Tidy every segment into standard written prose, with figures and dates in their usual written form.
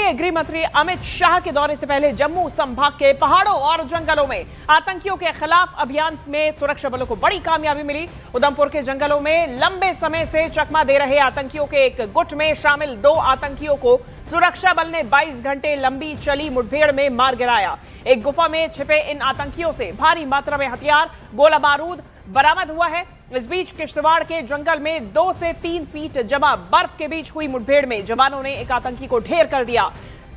केंद्रीय गृह मंत्री अमित शाह के दौरे से पहले जम्मू संभाग के पहाड़ों और जंगलों में आतंकियों के खिलाफ अभियान में सुरक्षा बलों को बड़ी कामयाबी मिली। उधमपुर के जंगलों में लंबे समय से चकमा दे रहे आतंकियों के एक गुट में शामिल 2 आतंकियों को सुरक्षा बल ने 22 घंटे लंबी चली मुठभेड़ में मार गिराया। एक गुफा में छिपे इन आतंकियों से भारी मात्रा में हथियार, गोला बारूद बरामद हुआ है। इस बीच किश्तवाड़ के जंगल में 2 से 3 फीट जमा बर्फ के बीच हुई मुठभेड़ में जवानों ने एक आतंकी को ढेर कर दिया।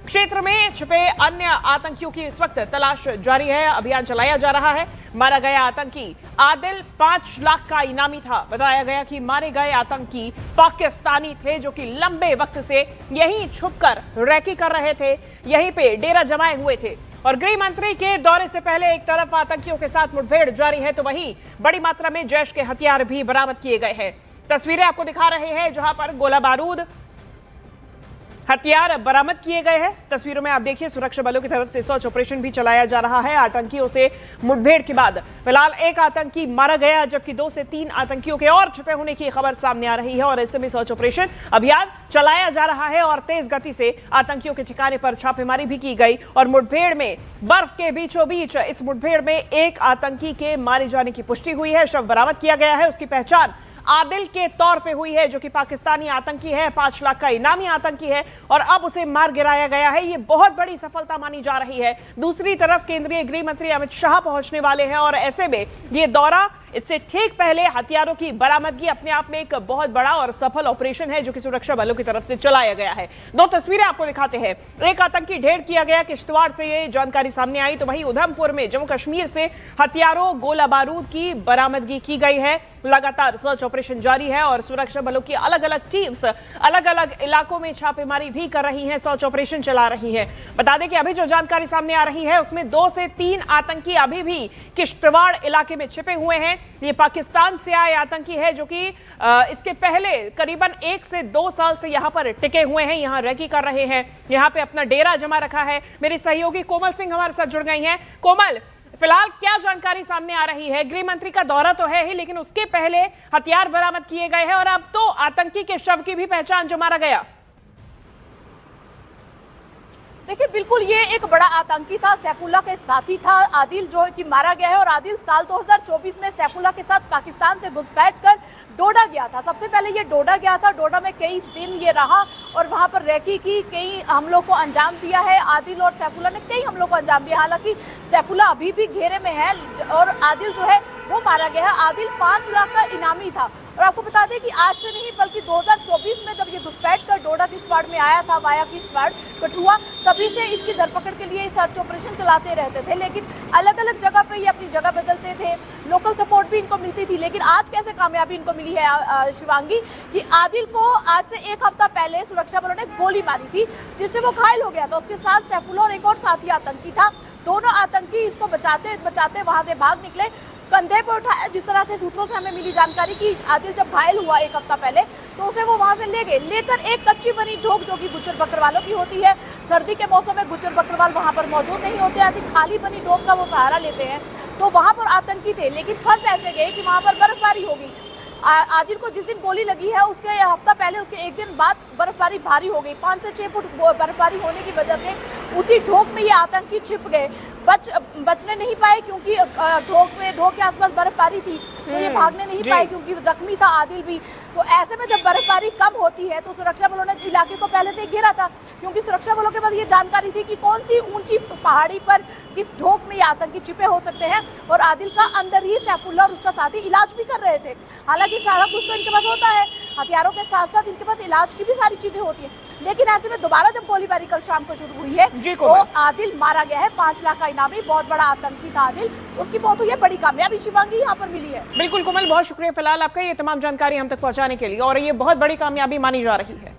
क्षेत्र में छिपे अन्य आतंकियों की इस वक्त तलाश जारी है, अभियान चलाया जा रहा है। मारा गया आतंकी आदिल 5 लाख का इनामी था। बताया गया कि मारे गए आतंकी पाकिस्तानी थे जो कि लंबे वक्त से यहीं छुपकर रैकी कर रहे थे, यहीं पे डेरा जमाए हुए थे। और गृह मंत्री के दौरे से पहले एक तरफ आतंकियों के साथ मुठभेड़ जारी है तो वहीं बड़ी मात्रा में जैश के हथियार भी बरामद किए गए हैं। तस्वीरें आपको दिखा रहे हैं जहां पर गोला बारूद हथियार बरामद किए गए हैं। तस्वीरों में आप देखिए सुरक्षा बलों की तरफ से सर्च ऑपरेशन भी चलाया जा रहा है। आतंकियों से मुठभेड़ के बाद फिलहाल एक आतंकी मारा गया जबकि 2 से 3 आतंकियों के और छुपे होने की खबर सामने आ रही है और ऐसे में सर्च ऑपरेशन अभियान चलाया जा रहा है और तेज गति से आतंकियों के ठिकाने पर छापेमारी भी की गई। और मुठभेड़ में बर्फ के बीचों बीच इस मुठभेड़ में एक आतंकी के मारे जाने की पुष्टि हुई है। शव बरामद किया गया है। उसकी पहचान आदिल के तौर पे हुई है जो कि पाकिस्तानी आतंकी है, 5 लाख का इनामी आतंकी है और अब उसे मार गिराया गया है। ये बहुत बड़ी सफलता मानी जा रही है। दूसरी तरफ केंद्रीय गृह मंत्री अमित शाह पहुंचने वाले हैं और ऐसे में ये दौरा, इससे ठीक पहले हथियारों की बरामदगी अपने आप में एक बहुत बड़ा और सफल ऑपरेशन है जो कि सुरक्षा बलों की तरफ से चलाया गया है। 2 तस्वीरें आपको दिखाते हैं। एक आतंकी ढेर किया गया, किश्तवाड़ से ये जानकारी सामने आई, तो वहीं उधमपुर में जम्मू कश्मीर से हथियारों, गोला बारूद की बरामदगी की गई है। लगातार सर्च ऑपरेशन जारी है और सुरक्षा बलों की अलग अलग टीम्स अलग अलग इलाकों में छापेमारी भी कर रही है, सर्च ऑपरेशन चला रही है। बता दें कि अभी जो जानकारी सामने आ रही है उसमें 2 से 3 आतंकी अभी भी किश्तवाड़ इलाके में छिपे हुए हैं। ये पाकिस्तान से आए आतंकी है जो कि इसके पहले करीबन 1 से 2 साल से यहां पर टिके हुए हैं, यहां रैकी कर रहे हैं, यहां पे अपना डेरा जमा रखा है। मेरी सहयोगी कोमल सिंह हमारे साथ जुड़ गई हैं। कोमल, फिलहाल क्या जानकारी सामने आ रही है? गृह मंत्री का दौरा तो है ही लेकिन उसके पहले हथियार बरामद किए गए हैं और अब तो आतंकी के शव की भी पहचान जो मारा गया। देखिए, बिल्कुल ये एक बड़ा आतंकी था, सैफुल्ला के साथी था आदिल जो है कि मारा गया है। और आदिल साल 2024 में सैफुल्ला के साथ पाकिस्तान से घुसपैठ कर डोडा गया था। सबसे पहले ये डोडा गया था, डोडा में कई दिन ये रहा और वहां पर रैकी की, कई हमलों को अंजाम दिया है। आदिल और सैफुल्ला ने कई हमलों को अंजाम दिया। हालांकि सैफुल्ला अभी भी घेरे में है और आदिल जो है वो मारा गया है। आदिल 5 लाख का इनामी था। और आपको बता दें कि आज से नहीं बल्कि 2024 में जब ये घुसपैठ कर डोडा किश्तवाड़ में आया था वाया किश्तवाड़ कठुआ, तभी से इसकी धरपकड़ के लिए सर्च ऑपरेशन चलाते रहते थे। लेकिन अलग अलग जगह पे ये अपनी जगह बदलते थे, लोकल सपोर्ट भी इनको मिलती थी। लेकिन आज कैसे कामयाबी इनको मिली है शिवांगी, कि आदिल को आज से 1 हफ्ता पहले सुरक्षा बलों ने गोली मारी थी जिससे वो घायल हो गया था। उसके साथ सैफुल्ला और एक और साथी आतंकी था। दोनों आतंकी इसको बचाते बचाते वहां से भाग निकले, कंधे पर उठाया। जिस तरह से सूत्रों से हमें मिली जानकारी कि आदिल जब घायल हुआ 1 हफ्ता पहले तो उसे वो वहां से ले गए, लेकर एक कच्ची बनी ढोक जो कि गुज्जर बकरवालों की होती है। सर्दी के मौसम में गुज्जर बकरवाल वहां पर मौजूद नहीं होते, आदि खाली बनी ढोक का वो सहारा लेते हैं। तो वहां पर आतंकी थे लेकिन फंस ऐसे गए कि वहां पर बर्फबारी हो गई। आदिल को जिस दिन गोली लगी है उसके हफ्ता पहले, उसके 1 दिन बाद बर्फबारी भारी हो गई। 5 से 6 फुट बर्फबारी होने की वजह से उसी ढोक में ये आतंकी छिप गए। बचने नहीं पाए क्योंकि ढोक के आसपास बर्फबारी थी तो ये भागने नहीं पाए क्योंकि जख्मी था आदिल भी। तो ऐसे में जब बर्फबारी कम होती है तो सुरक्षा बलों ने इलाके को पहले से ही घेरा था क्योंकि सुरक्षा बलों के पास ये जानकारी थी कि कौन सी ऊंची पहाड़ी पर किस ढोक में ये आतंकी छिपे हो सकते हैं। और आदिल का अंदर ही सैफुल्ला और उसका साथी इलाज भी कर रहे थे। हालांकि सारा कुछ तो इनके पास होता है, हथियारों के साथ साथ इनके पास इलाज की भी सारी चीजें होती हैं। लेकिन ऐसे में दोबारा जब गोलीबारी कल शाम को शुरू हुई है तो आदिल मारा गया है। 5 लाख का इनामी, बहुत बड़ा आतंकी था आदिल, उसकी मौत हुई है। बड़ी कामयाबी शिवांगी यहाँ पर मिली है। बिल्कुल कोमल, बहुत शुक्रिया फिलहाल आपका ये तमाम जानकारी हम तक पहुंचाने के लिए और ये बहुत बड़ी कामयाबी मानी जा रही है।